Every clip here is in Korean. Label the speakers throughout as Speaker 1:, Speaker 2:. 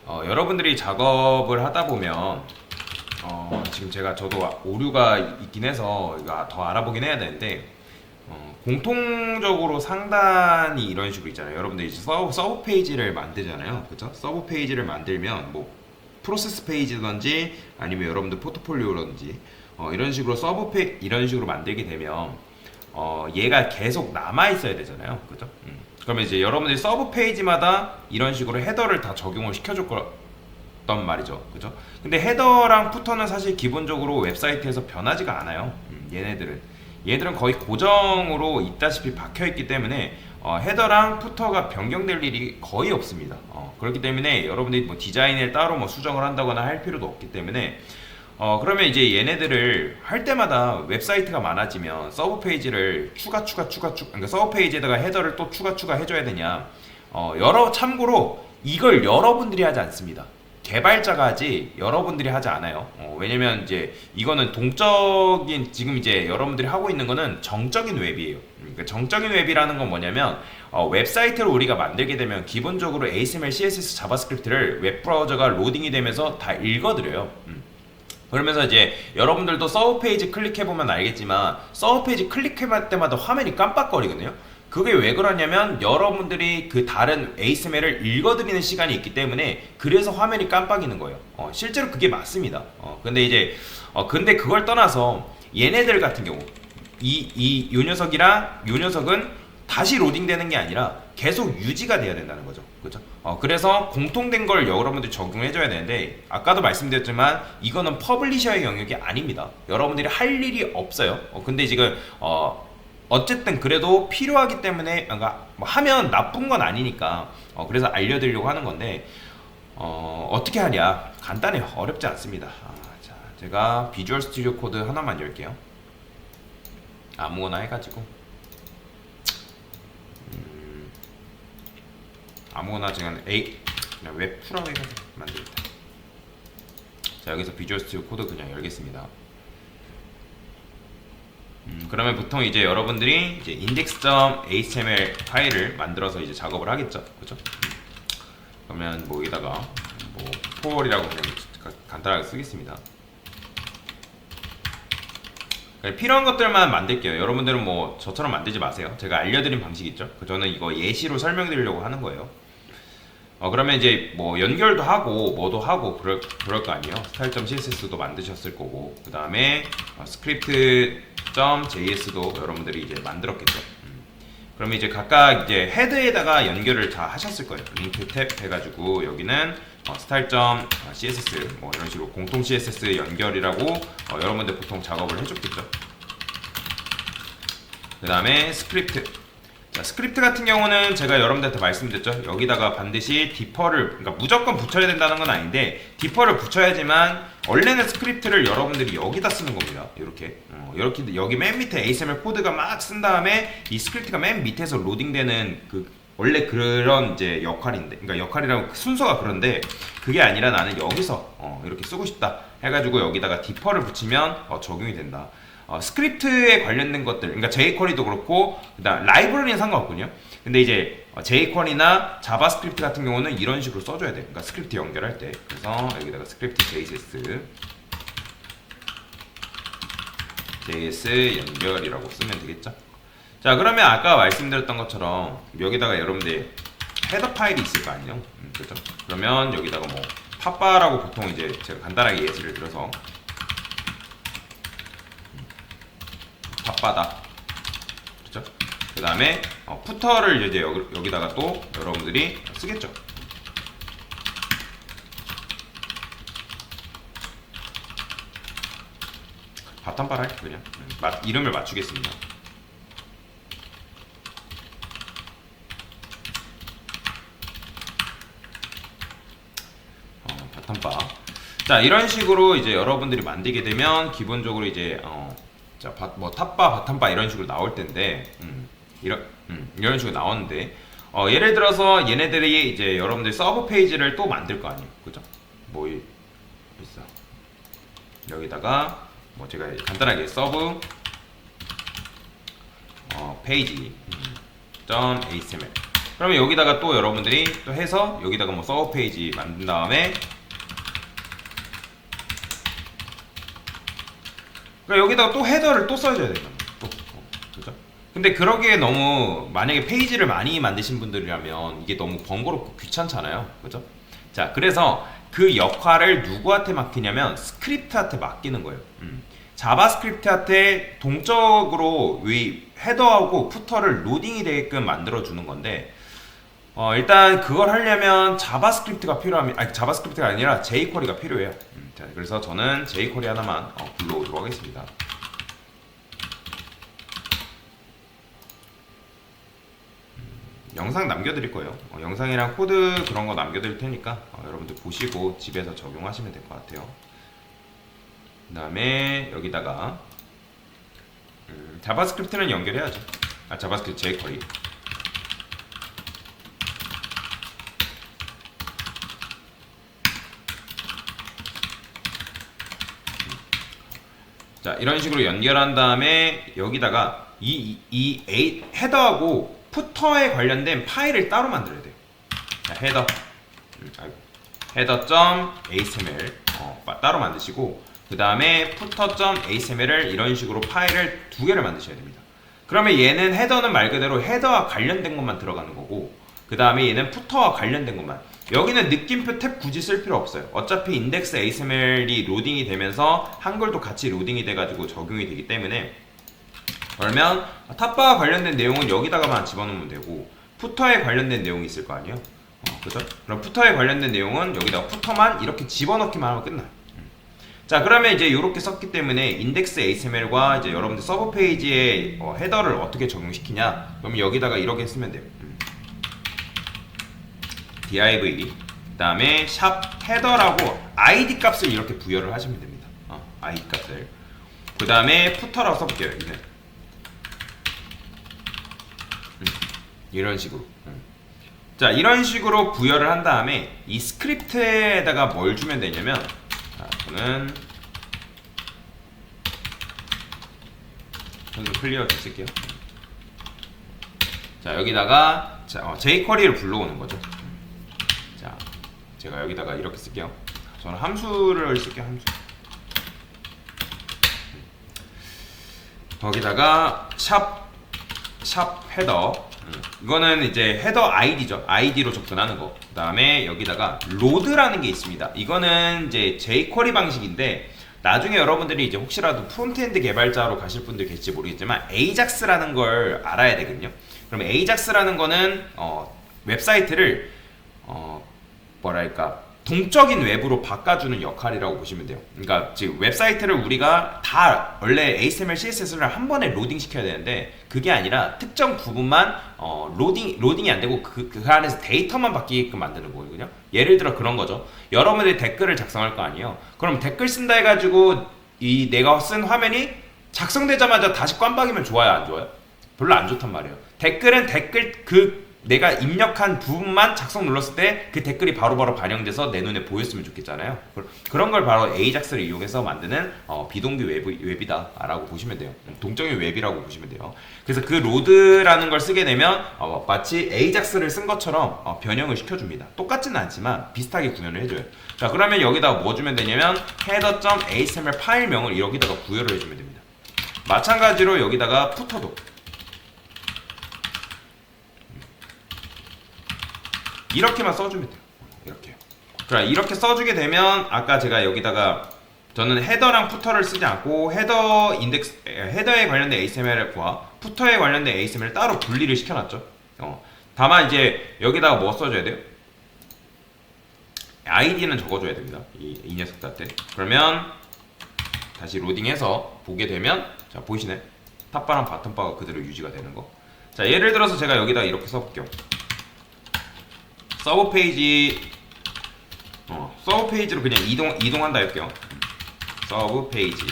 Speaker 1: 여러분들이 작업을 하다 보면 지금 저도 오류가 있긴 해서 이거 더 알아보긴 해야 되는데 공통적으로 상단이 이런 식으로 있잖아요. 여러분들 이제 서브 페이지를 만들잖아요. 그죠? 서브 페이지를 만들면 뭐 프로세스 페이지든지 아니면 여러분들 포트폴리오든지 이런 식으로 이런 식으로 만들게 되면 얘가 계속 남아 있어야 되잖아요. 그죠? 그러면 이제 여러분들이 서브 페이지마다 이런 식으로 헤더를 다 적용을 시켜줄 거란 말이죠. 그죠? 근데 헤더랑 푸터는 사실 기본적으로 웹사이트에서 변하지가 않아요. 얘네들은 거의 고정으로 있다시피 박혀 있기 때문에 헤더랑 푸터가 변경될 일이 거의 없습니다. 그렇기 때문에 여러분들이 뭐 디자인을 따로 뭐 수정을 한다거나 할 필요도 없기 때문에 그러면 이제 얘네들을 할 때마다 웹사이트가 많아지면 서브 페이지를 그러니까 서브 페이지에다가 헤더를 또 추가 해줘야 되냐? 참고로 이걸 여러분들이 하지 않습니다. 개발자가 하지 여러분들이 하지 않아요. 왜냐면 이제 이거는 지금 이제 여러분들이 하고 있는 거는 정적인 웹이에요. 그러니까 정적인 웹이라는 건 뭐냐면 웹사이트를 우리가 만들게 되면 기본적으로 HTML, CSS, 자바스크립트를 웹브라우저가 로딩이 되면서 다 읽어드려요. 그러면서 이제 여러분들도 서브 페이지 클릭해보면 알겠지만 서브 페이지 클릭할 때마다 화면이 깜빡거리거든요. 그게 왜 그러냐면 여러분들이 그 다른 HTML을 읽어드리는 시간이 있기 때문에 그래서 화면이 깜빡이는 거예요. 실제로 그게 맞습니다. 근데 그걸 떠나서 얘네들 같은 경우 요 녀석은 다시 로딩되는 게 아니라 계속 유지가 돼야 된다는 거죠. 그죠? 그래서 공통된 걸 여러분들이 적용해줘야 되는데 아까도 말씀드렸지만 이거는 퍼블리셔의 영역이 아닙니다. 여러분들이 할 일이 없어요. 근데 지금 어쨌든 그래도 필요하기 때문에 그러니까 뭐 하면 나쁜 건 아니니까 그래서 알려드리려고 하는 건데 어떻게 하냐 간단해요. 어렵지 않습니다. 자, 제가 비주얼 스튜디오 코드 하나만 열게요. 아무거나 해가지고 아무거나 그냥 웹2라고 해가지고 만들겠다. 자, 여기서 비주얼 스튜디오 코드 그냥 열겠습니다. 그러면 보통 이제 여러분들이 이제 index.html 파일을 만들어서 이제 작업을 하겠죠. 그죠? 그러면 뭐 여기다가 뭐 폴이라고 그냥 간단하게 쓰겠습니다. 필요한 것들만 만들게요. 여러분들은 뭐 저처럼 만들지 마세요. 제가 알려드린 방식 있죠. 저는 이거 예시로 설명드리려고 하는 거예요. 그러면 이제 뭐 연결도 하고 뭐도 하고 그럴 거 아니에요. style.css도 만드셨을 거고 그 다음에 script.js도 여러분들이 이제 만들었겠죠. 그러면 이제 각각 이제 헤드에다가 연결을 다 하셨을 거예요. 링크 탭 해가지고 여기는 style.css 뭐 이런 식으로 공통 CSS 연결이라고 여러분들 보통 작업을 해줬겠죠. 그 다음에 스크립트. 자, 스크립트 같은 경우는 제가 여러분들한테 말씀드렸죠. 여기다가 반드시 디퍼를 그러니까 무조건 붙여야 된다는 건 아닌데 디퍼를 붙여야지만 원래는 스크립트를 여러분들이 여기다 쓰는 겁니다. 이렇게 여기 맨 밑에 HTML 코드가 막 쓴 다음에 이 스크립트가 맨 밑에서 로딩되는 그 원래 그런 이제 역할인데 그러니까 역할이라고 순서가 그런데 그게 아니라 나는 여기서 이렇게 쓰고 싶다 해가지고 여기다가 디퍼를 붙이면 적용이 된다. 스크립트에 관련된 것들, 그러니까 jQuery도 그렇고, 그다음 라이브러리는 상관없군요. 근데 이제 jQuery나 자바스크립트 같은 경우는 이런 식으로 써줘야 돼. 그러니까 스크립트 연결할 때. 그래서 여기다가 스크립트 JS 연결이라고 쓰면 되겠죠. 자, 그러면 아까 말씀드렸던 것처럼 여기다가 여러분들 헤더 파일이 있을 거 아니에요? 그렇죠? 그러면 여기다가 뭐 팟바라고 보통 이제 제가 간단하게 예시를 들어서 팟바다. 그렇죠? 그 다음에 푸터를 이제 여기다가 또 여러분들이 쓰겠죠. 바텀바라 할게요. 그냥 이름을 맞추겠습니다. 바텀바. 자, 이런 식으로 이제 여러분들이 만들게 되면 기본적으로 이제 자, 뭐 탑바, 바텀바 이런 식으로 나올 텐데 이런 식으로 나오는데 예를 들어서 얘네들이 이제 여러분들 서브 페이지를 또 만들 거 아니에요. 그죠? 뭐 있어. 여기다가 뭐 제가 간단하게 서브 페이지 .html 그러면 여기다가 또 여러분들이 또 해서 여기다가 뭐 서브 페이지 만든 다음에 그러니까 여기다가 또 헤더를 또 써줘야 된다. 또, 그죠? 근데 그러기에 너무 만약에 페이지를 많이 만드신 분들이라면 이게 너무 번거롭고 귀찮잖아요. 그죠? 자, 그래서 그 역할을 누구한테 맡기냐면 스크립트한테 맡기는 거예요. 자바스크립트한테 동적으로 위 헤더하고 푸터를 로딩이 되게끔 만들어 주는 건데 일단 그걸 하려면 자바스크립트가 필요합니다. 아니, 자바스크립트가 아니라 jQuery가 필요해요. 자, 그래서 저는 jQuery 하나만 불러오도록 하겠습니다. 영상 남겨드릴 거예요. 영상이랑 코드 그런 거 남겨드릴 테니까 여러분들 보시고 집에서 적용하시면 될 것 같아요. 그 다음에 여기다가 자바스크립트는 연결해야죠. 자바스크립트 jQuery. 자, 이런 식으로 연결한 다음에 여기다가 이 헤더하고 푸터에 관련된 파일을 따로 만들어야 돼요. 자, header.html 따로 만드시고 그 다음에 footer.html을 이런 식으로 파일을 두 개를 만드셔야 됩니다. 그러면 얘는 헤더는 말 그대로 헤더와 관련된 것만 들어가는 거고 그 다음에 얘는 푸터와 관련된 것만. 여기는 느낌표 탭 굳이 쓸 필요 없어요. 어차피 인덱스 HTML이 로딩이 되면서 한글도 같이 로딩이 돼가지고 적용이 되기 때문에 그러면 탑바와 관련된 내용은 여기다가만 집어넣으면 되고 푸터에 관련된 내용이 있을 거 아니에요? 그죠? 그럼 푸터에 관련된 내용은 여기다가 푸터만 이렇게 집어넣기만 하면 끝나요. 자, 그러면 이제 이렇게 썼기 때문에 인덱스 HTML과 이제 여러분들 서브 페이지에 헤더를 어떻게 적용시키냐? 그러면 여기다가 이렇게 쓰면 돼요. div 그 다음에 샵 헤더라고 id 값을 이렇게 부여를 하시면 됩니다. id 값을 그 다음에 푸터라고 써볼게요. 이런 식으로. 자, 이런 식으로 부여를 한 다음에 이 스크립트에다가 뭘 주면 되냐면 저는 클리어 좀 쓸게요. 자, 여기다가 jQuery를 불러오는 거죠. 자, 제가 여기다가 이렇게 쓸게요. 저는 함수를 쓸게요. 함수. 거기다가 샵 헤더. 이거는 이제 헤더 아이디죠. 아이디로 접근하는 거. 그 다음에 여기다가 로드라는 게 있습니다. 이거는 이제 jQuery 방식인데 나중에 여러분들이 이제 혹시라도 프론트엔드 개발자로 가실 분들 계실지 모르겠지만 AJAX라는 걸 알아야 되거든요. 그럼 AJAX라는 거는 웹사이트를 뭐랄까 동적인 웹으로 바꿔주는 역할이라고 보시면 돼요. 그러니까 지금 웹사이트를 우리가 다 원래 HTML, CSS를 한 번에 로딩 시켜야 되는데 그게 아니라 특정 부분만 로딩이 안 되고 그 안에서 데이터만 바뀌게끔 만드는 거거든요. 예를 들어 그런 거죠. 여러분들이 댓글을 작성할 거 아니에요. 그럼 댓글 쓴다 해가지고 이 내가 쓴 화면이 작성되자마자 다시 깜빡이면 좋아요, 안 좋아요? 별로 안 좋단 말이에요. 댓글은 내가 입력한 부분만 작성 눌렀을 때 그 댓글이 바로바로 반영돼서 내 눈에 보였으면 좋겠잖아요. 그런 걸 바로 AJAX를 이용해서 만드는 비동기 웹이다 라고 보시면 돼요. 동적인 웹이라고 보시면 돼요. 그래서 그 로드라는 걸 쓰게 되면 마치 AJAX를 쓴 것처럼 변형을 시켜줍니다. 똑같지는 않지만 비슷하게 구현을 해줘요. 자, 그러면 여기다가 뭐 주면 되냐면 header.html 파일명을 여기다가 부여를 해주면 됩니다. 마찬가지로 여기다가 푸터도 이렇게만 써주면 돼요. 이렇게. 그래, 이렇게 써주게 되면 아까 제가 여기다가 저는 헤더랑 푸터를 쓰지 않고 헤더에 관련된 HTML과 푸터에 관련된 HTML을 따로 분리를 시켜놨죠. 다만 이제 여기다가 뭐 써줘야 돼요? 아이디는 적어줘야 됩니다. 이 녀석들한테. 그러면 다시 로딩해서 보게 되면 자, 보이시네? 탑바랑 바텀바가 그대로 유지가 되는 거. 자, 예를 들어서 제가 여기다 이렇게 써볼게요. 서브 페이지로 그냥 이동한다 할게요. 서브 페이지.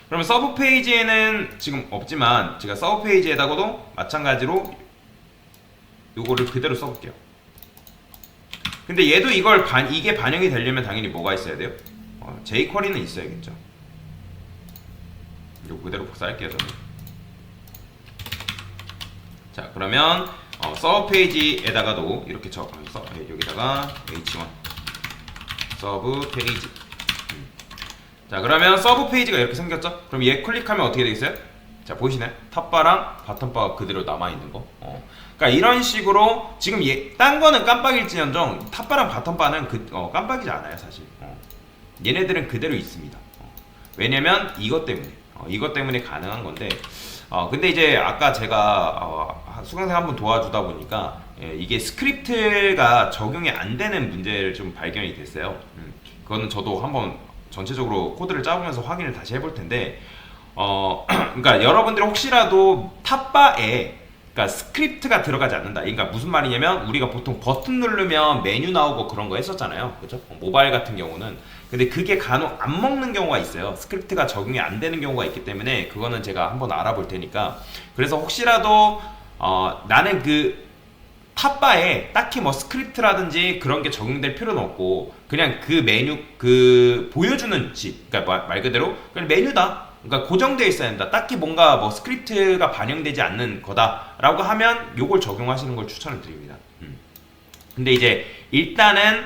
Speaker 1: 그러면 서브 페이지에는 지금 없지만 제가 서브 페이지에다가도 마찬가지로 요거를 그대로 써볼게요. 근데 얘도 이게 반영이 되려면 당연히 뭐가 있어야 돼요? jQuery는 있어야겠죠. 요거 그대로 복사할게요, 저는. 자, 그러면 서브 페이지에다가도 이렇게 여기다가 h1 서브 페이지. 자, 그러면 서브 페이지가 이렇게 생겼죠? 그럼 얘 클릭하면 어떻게 되겠어요? 자, 보이시나요? 탑바랑 바텀바가 그대로 남아있는 거. 그러니까 이런 식으로 지금 딴 거는 깜빡일지언정 탑바랑 바텀바는 깜빡이지 않아요, 사실. 얘네들은 그대로 있습니다. 왜냐면 이것 때문에 가능한 건데. 근데 이제 아까 제가 수강생 한 분 도와주다 보니까 이게 스크립트가 적용이 안 되는 문제를 좀 발견이 됐어요. 그거는 저도 한번 전체적으로 코드를 짜보면서 확인을 다시 해볼 텐데, 그러니까 여러분들이 혹시라도 탑바에 그러니까 스크립트가 들어가지 않는다. 그러니까 무슨 말이냐면 우리가 보통 버튼 누르면 메뉴 나오고 그런 거 했었잖아요. 그죠? 모바일 같은 경우는. 근데 그게 간혹 안 먹는 경우가 있어요. 스크립트가 적용이 안 되는 경우가 있기 때문에 그거는 제가 한번 알아볼 테니까. 그래서 혹시라도 나는 그 탑바에 딱히 뭐 스크립트라든지 그런 게 적용될 필요는 없고 그냥 그 메뉴 그 보여주는 식, 그러니까 말 그대로 그냥 메뉴다. 그러니까 고정되어 있어야 된다. 딱히 뭔가 뭐 스크립트가 반영되지 않는 거다라고 하면 요걸 적용하시는 걸 추천을 드립니다. 근데 이제 일단은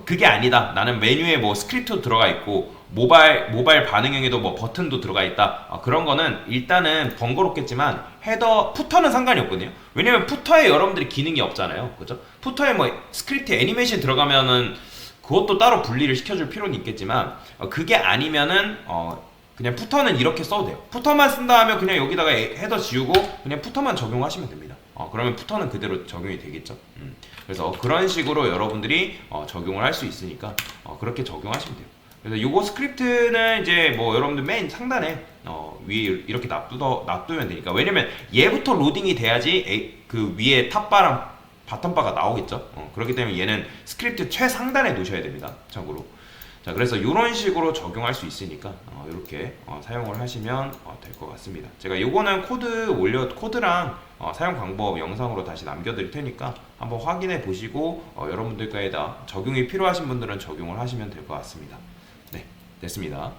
Speaker 1: 그게 아니다. 나는 메뉴에 뭐 스크립트도 들어가 있고 모바일 반응형에도 뭐 버튼도 들어가 있다. 그런 거는 일단은 번거롭겠지만 푸터는 상관이 없거든요. 왜냐면 푸터에 여러분들이 기능이 없잖아요. 그죠? 푸터에 뭐 스크립트 애니메이션 들어가면은 그것도 따로 분리를 시켜줄 필요는 있겠지만 그게 아니면은 그냥 푸터는 이렇게 써도 돼요. 푸터만 쓴다 하면 그냥 여기다가 헤더 지우고 그냥 푸터만 적용하시면 됩니다. 그러면 푸터는 그대로 적용이 되겠죠. 그래서 그런 식으로 여러분들이 적용을 할 수 있으니까 그렇게 적용하시면 돼요. 그래서 요거 스크립트는 이제 뭐 여러분들 맨 상단에 위에 이렇게 놔두면 되니까. 왜냐면 얘부터 로딩이 돼야지 그 위에 탑바랑 바텀바가 나오겠죠. 그렇기 때문에 얘는 스크립트 최상단에 놓으셔야 됩니다. 참고로. 자, 그래서 이런 식으로 적용할 수 있으니까 이렇게 사용을 하시면 될 것 같습니다. 제가 요거는 코드랑 사용 방법 영상으로 다시 남겨드릴 테니까 한번 확인해 보시고 여러분들과에다 적용이 필요하신 분들은 적용을 하시면 될 것 같습니다. 네, 됐습니다.